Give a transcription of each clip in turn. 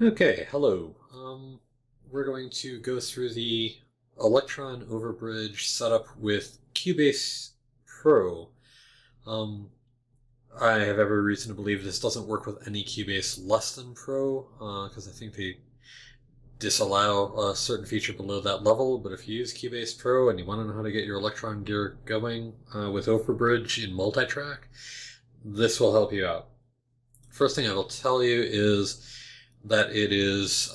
Okay, hello. We're going to go through the Elektron Overbridge setup with Cubase Pro. Um, I have every reason to believe this doesn't work with any Cubase less than Pro, because I think they disallow a certain feature below that level. But if you use Cubase Pro and you want to know how to get your Elektron gear going with Overbridge in multi-track, this will help you out. First thing I will tell you is that it is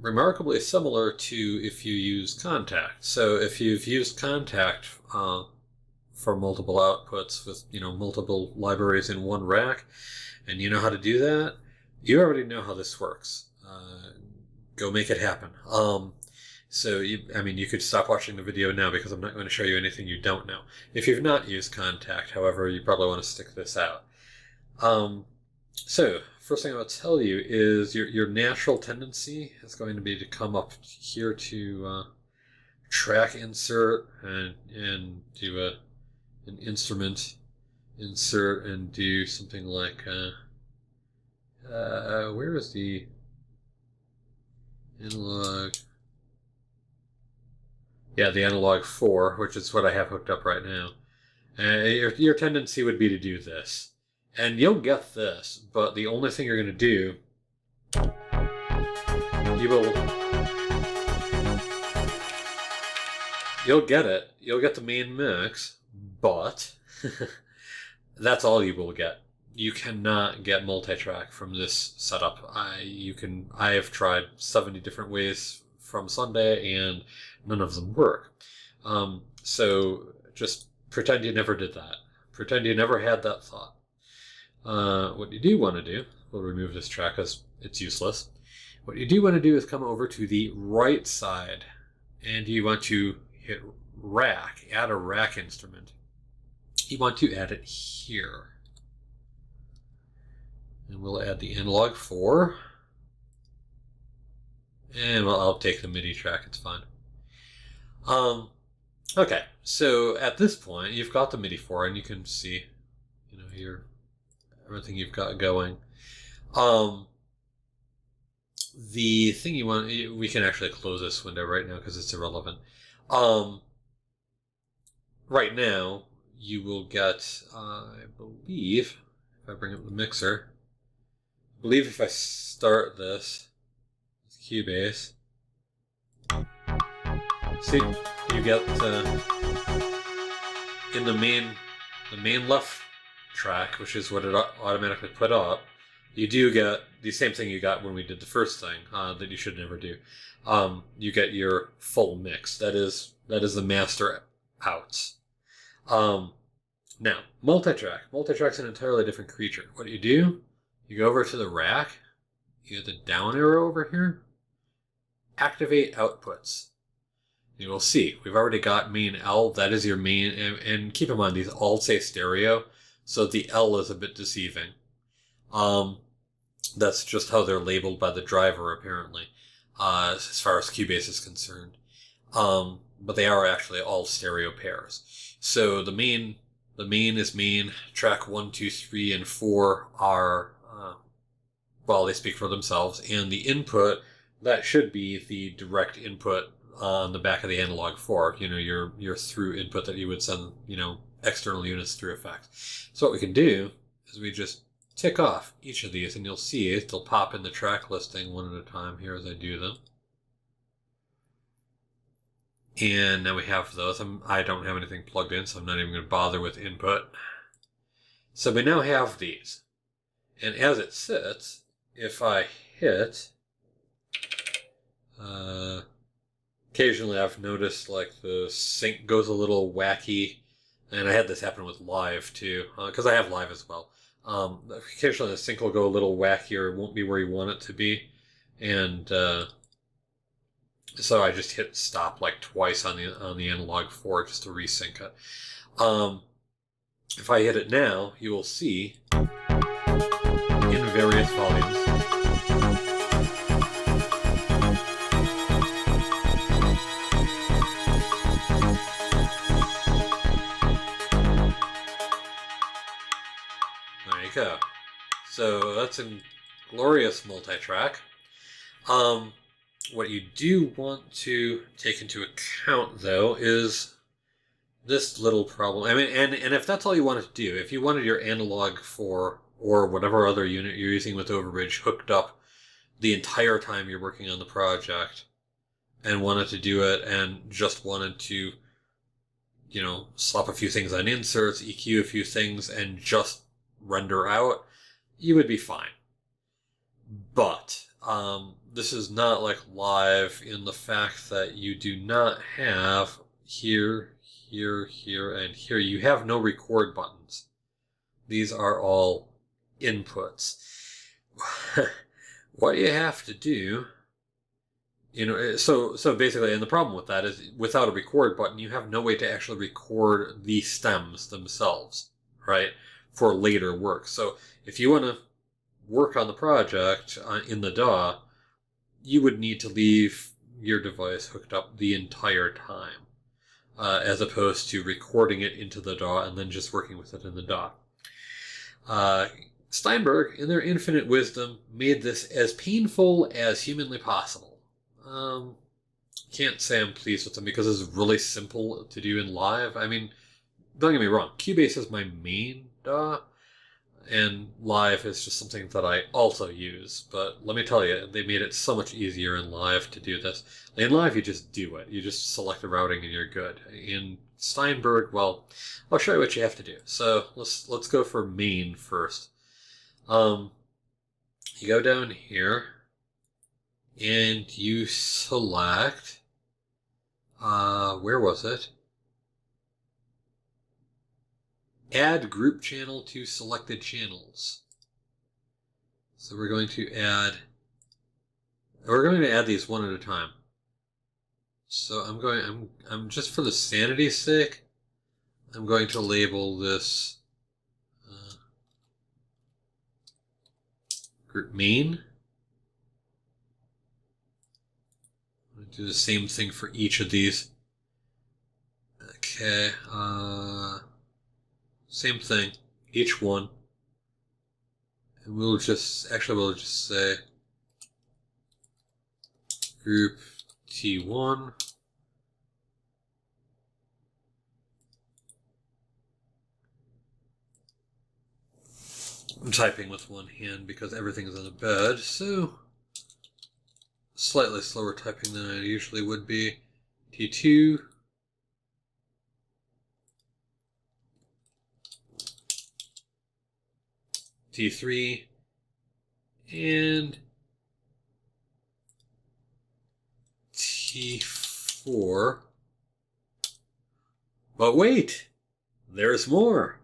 remarkably similar to if you use Contact. So if you've used Contact for multiple outputs with multiple libraries in one rack, and you know how to do that, you already know how this works. Go make it happen. You could stop watching the video now because I'm not going to show you anything you don't know. If you've not used Contact, however, you probably want to stick this out. So, first thing I'll tell you is your natural tendency is going to be to come up here to track insert and do an instrument insert and do something like where is the analog? Yeah, the analog 4, which is what I have hooked up right now. Your tendency would be to do this. And you'll get this, but the only thing you're going to do, you'll get it. You'll get the main mix, but that's all you will get. You cannot get multi-track from this setup. I have tried 70 different ways from Sunday, and none of them work. So just pretend you never did that. Pretend you never had that thought. What you do want to do, we'll remove this track because it's useless. What you do want to do is come over to the right side, and you want to hit rack, add a rack instrument. You want to add it here. And we'll add the analog 4. And I'll take the MIDI track, it's fine. Okay, so at this point, you've got the MIDI 4, and you can see, here, everything you've got going. The thing you want, we can actually close this window right now because it's irrelevant. Right now, you will get, I believe, if I bring up the mixer, I believe if I start this with Cubase, see, you get in the main left track, which is what it automatically put up, you do get the same thing you got when we did the first thing that you should never do. You get your full mix. That is the master outs. Now, multi-track. Multi-track's an entirely different creature. What do? You go over to the rack, you get the down arrow over here, activate outputs. You will see, we've already got main L, that is your main, and keep in mind, these all say stereo, so the L is a bit deceiving. That's just how they're labeled by the driver, apparently, as far as Cubase is concerned. But they are actually all stereo pairs. So the main is main, track 1, 2, 3, and 4 are, well, they speak for themselves, and the input, that should be the direct input on the back of the analog 4, your through input that you would send, external units through effect. So what we can do is we just tick off each of these, and you'll see they'll pop in the track listing one at a time here as I do them. And now we have those. I don't have anything plugged in, so I'm not even going to bother with input. So we now have these. And as it sits, if I hit, occasionally I've noticed like the sync goes a little wacky, and I had this happen with live too, because I have live as well. Occasionally the sync will go a little wackier, it won't be where you want it to be, and so I just hit stop like twice on the analog 4 just to resync it. If I hit it now, you will see in various volumes. There you go. So that's a glorious multi-track. What you do want to take into account, though, is this little problem. I mean, and if that's all you wanted to do, if you wanted your analog for, or whatever other unit you're using with Overbridge hooked up the entire time you're working on the project, and wanted to do it and just wanted to, you know, slap a few things on inserts, EQ a few things, and just render out, you would be fine. But this is not like live in the fact that you do not have here, here, here, and here. You have no record buttons. These are all inputs. What you have to do, you know, so basically, and the problem with that is without a record button, you have no way to actually record the stems themselves, right, for later work. So if you want to work on the project in the DAW, you would need to leave your device hooked up the entire time, as opposed to recording it into the DAW and then just working with it in the DAW. Steinberg, in their infinite wisdom, made this as painful as humanly possible. Can't say I'm pleased with them because it's really simple to do in live. I mean, don't get me wrong, Cubase is my main DAW, and live is just something that I also use. But let me tell you, they made it so much easier in live to do this. In live, you just do it. You just select the routing and you're good. In Steinberg, well, I'll show you what you have to do. So let's go for main first. You go down here and you select, where was it? Add group channel to selected channels. So we're going to add these one at a time. So I'm just for the sanity's sake, I'm going to label this group main. I'm going to do the same thing for each of these. Okay, same thing, each one. And we'll just say group T1. I'm typing with one hand because everything is on a bed, so slightly slower typing than I usually would be. T2. T3. And T4. But wait, there's more.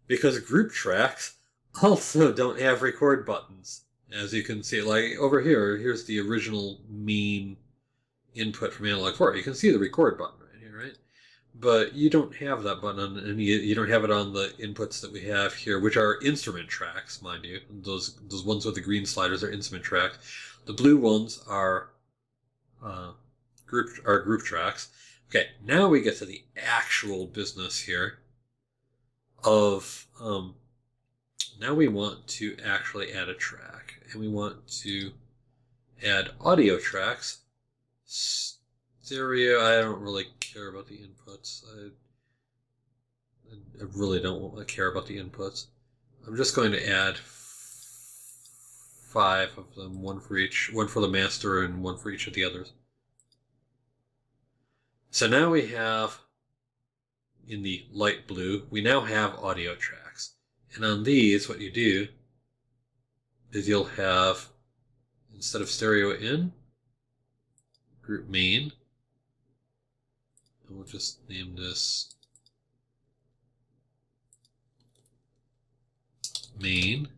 Because group tracks also don't have record buttons. As you can see, like over here, here's the original main input from Analog 4. You can see the record button right here, right? But you don't have that button, and you don't have it on the inputs that we have here, which are instrument tracks, mind you. Those ones with the green sliders are instrument tracks. The blue ones are group tracks. Okay, now we get to the actual business here of now we want to actually add a track, and we want to add audio tracks. Stereo, I don't really care about the inputs. I really don't care about the inputs. I'm just going to add 5 of them, one for the master and one for each of the others. So now we have, in the light blue, we now have audio tracks. And on these, what you do is you'll have, instead of stereo in, group main, and we'll just name this main.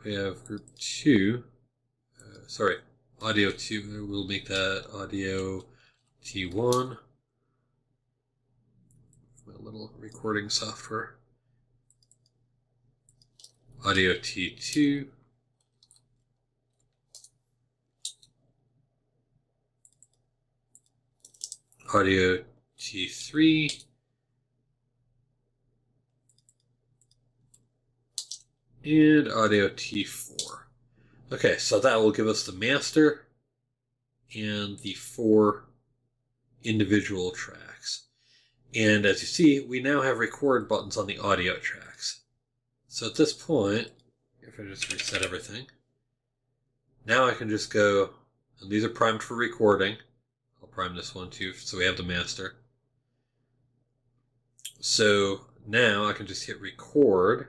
We have group 2, audio 2, we'll make that audio T1. My little recording software. Audio T2. Audio T3. and audio T4. Okay, so that will give us the master and the 4 individual tracks. And as you see, we now have record buttons on the audio tracks. So at this point, if I just reset everything, now I can just go, and these are primed for recording. I'll prime this one too, so we have the master. So now I can just hit record.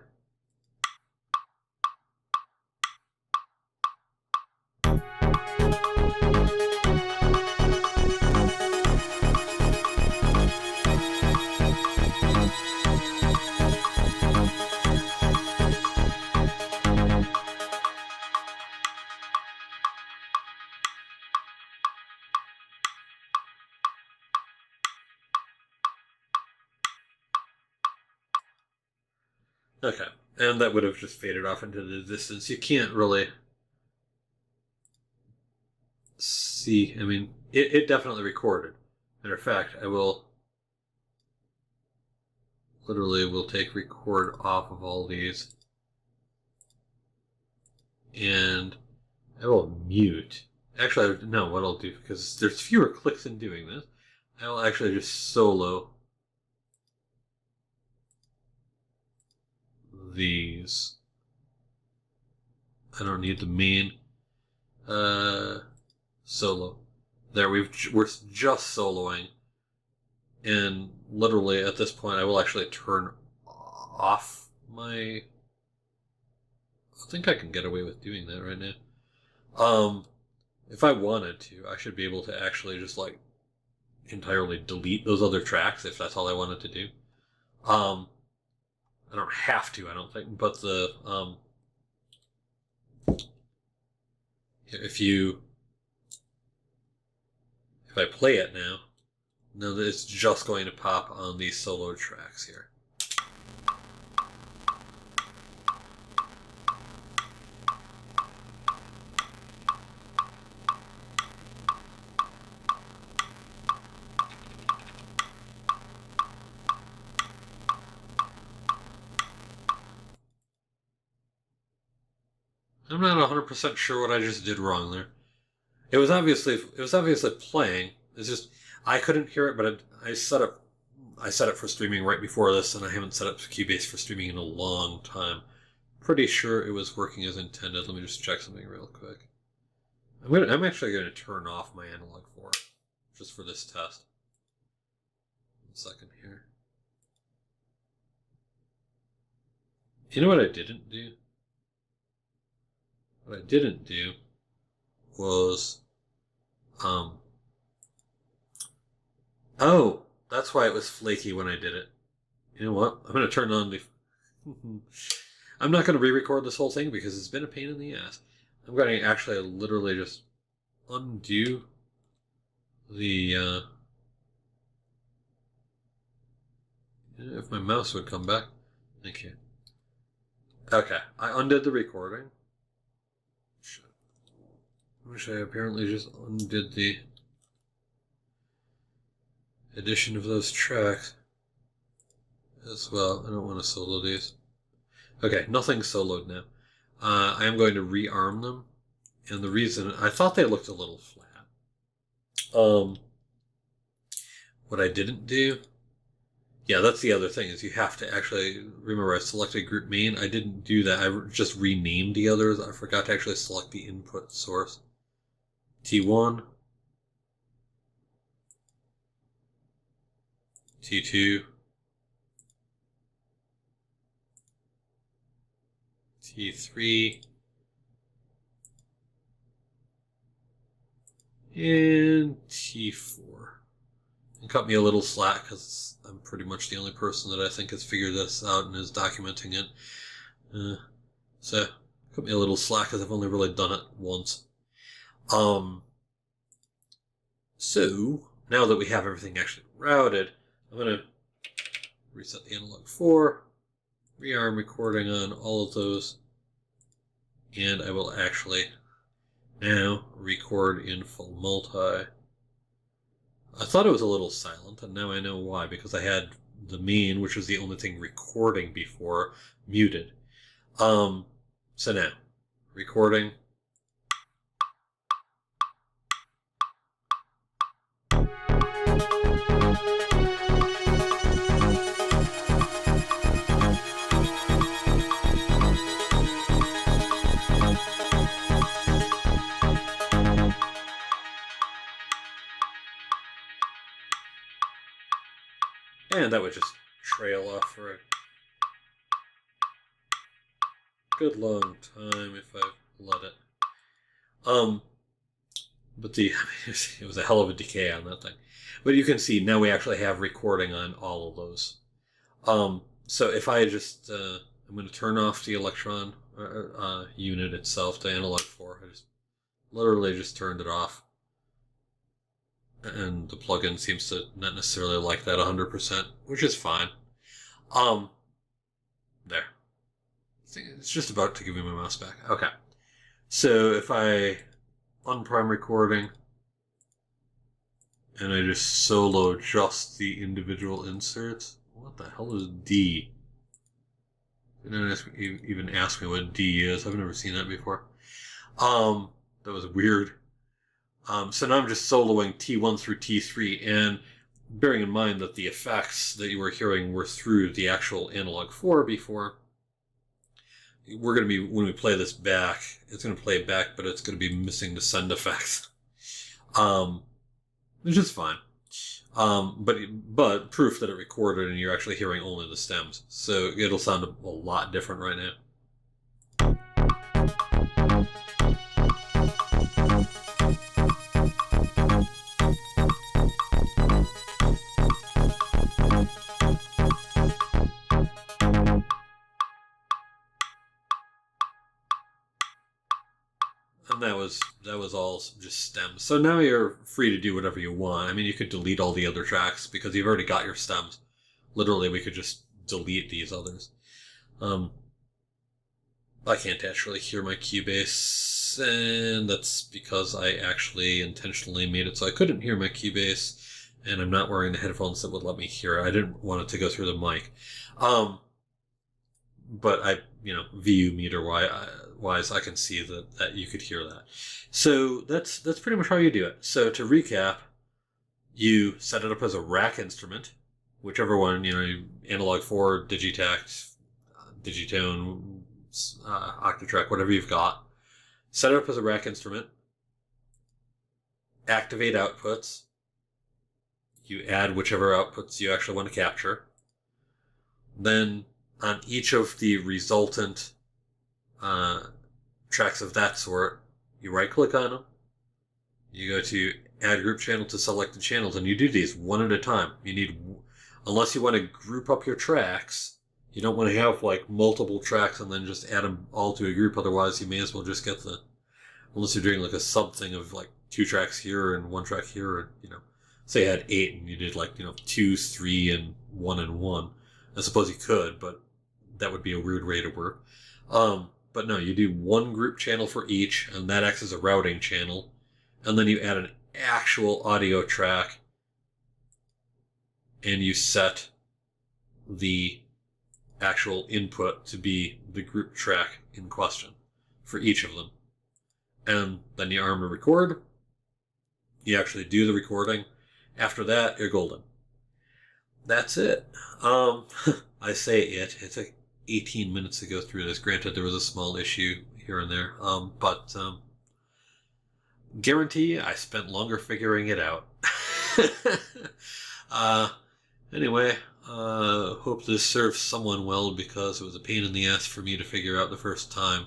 Okay, and that would have just faded off into the distance. You can't really see. I mean, it definitely recorded. Matter of fact, I will literally will take record off of all these, and I will mute. Actually, no, what I'll do, because there's fewer clicks in doing this, I will actually just solo these. I don't need the main solo. There, we're just soloing, and literally at this point I will actually turn off my... I think I can get away with doing that right now. If I wanted to, I should be able to actually just like entirely delete those other tracks if that's all I wanted to do. I don't have to, I don't think, but the if I play it now, it's just going to pop on these solo tracks here. I'm not 100% sure what I just did wrong there. It was obviously playing. It's just I couldn't hear it, but I set it for streaming right before this, and I haven't set up Cubase for streaming in a long time. Pretty sure it was working as intended. Let me just check something real quick. I'm actually going to turn off my analog 4 just for this test. 1 second here. You know what I didn't do? What I didn't do was, oh, that's why it was flaky when I did it. You know what? I'm going to turn on the... I'm not going to re-record this whole thing because it's been a pain in the ass. I'm going to actually literally just undo the, if my mouse would come back. Thank you. Okay, I undid the recording. Which I apparently just undid the addition of those tracks as well. I don't want to solo these. Okay, nothing's soloed now. I am going to rearm them, and the reason I thought they looked a little flat. What I didn't do, yeah, that's the other thing, is you have to actually remember I selected group main. I didn't do that. I just renamed the others. I forgot to actually select the input source. T1, T2, T3, and T4. And cut me a little slack because I'm pretty much the only person that I think has figured this out and is documenting it. So cut me a little slack because I've only really done it once. So now that we have everything actually routed, I'm going to reset the analog 4, rearm recording on all of those, and I will actually now record in full multi. I thought it was a little silent, and now I know why, because I had the main, which was the only thing recording before, muted. So now, recording. And that would just trail off for a good long time if I let it. But it was a hell of a decay on that thing. But you can see now we actually have recording on all of those. So if I just, I'm going to turn off the Elektron unit itself, the analog 4. I just literally just turned it off. And the plugin seems to not necessarily like that 100%, which is fine. There. It's just about to give me my mouse back. Okay. So if I unprime recording and I just solo just the individual inserts, what the hell is D? They didn't even ask me what D is. I've never seen that before. That was weird. So now I'm just soloing T1 through T3, and bearing in mind that the effects that you were hearing were through the actual analog 4 before, we're going to be, when we play this back, it's going to play it back, but it's going to be missing the send effects. Which is fine. But proof that it recorded and you're actually hearing only the stems. So it'll sound a lot different right now. And that was all just stems. So now you're free to do whatever you want. I mean, you could delete all the other tracks because you've already got your stems. Literally, we could just delete these others. I can't actually hear my Cubase, and that's because I actually intentionally made it so I couldn't hear my Cubase, and I'm not wearing the headphones that would let me hear it. I didn't want it to go through the mic. But I, VU meter wise, I can see that you could hear that. So that's pretty much how you do it. So to recap, you set it up as a rack instrument, whichever one, analog 4, Digitact, Digitone, Octatrack, whatever you've got. Set it up as a rack instrument. Activate outputs. You add whichever outputs you actually want to capture. Then on each of the resultant tracks of that sort, you right-click on them. You go to Add Group Channel to selected channels, and you do these one at a time. You need, unless you want to group up your tracks, you don't want to have like multiple tracks and then just add them all to a group. Otherwise, you may as well just get unless you're doing like a sub thing of like 2 tracks here and 1 track here, and say you had 8 and you did like 2, 3, and 1 and 1. I suppose you could, but that would be a weird way to work. But no, you do one group channel for each, and that acts as a routing channel. And then you add an actual audio track, and you set the actual input to be the group track in question for each of them. And then you arm to record. You actually do the recording. After that, you're golden. That's it. I say it. It took 18 minutes to go through this. Granted, there was a small issue here and there. But guarantee I spent longer figuring it out. Anyway, hope this serves someone well, because it was a pain in the ass for me to figure out the first time.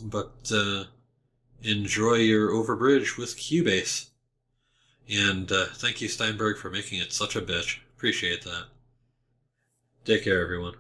But enjoy your Overbridge with Cubase. And thank you, Steinberg, for making it such a bitch. Appreciate that. Take care, everyone.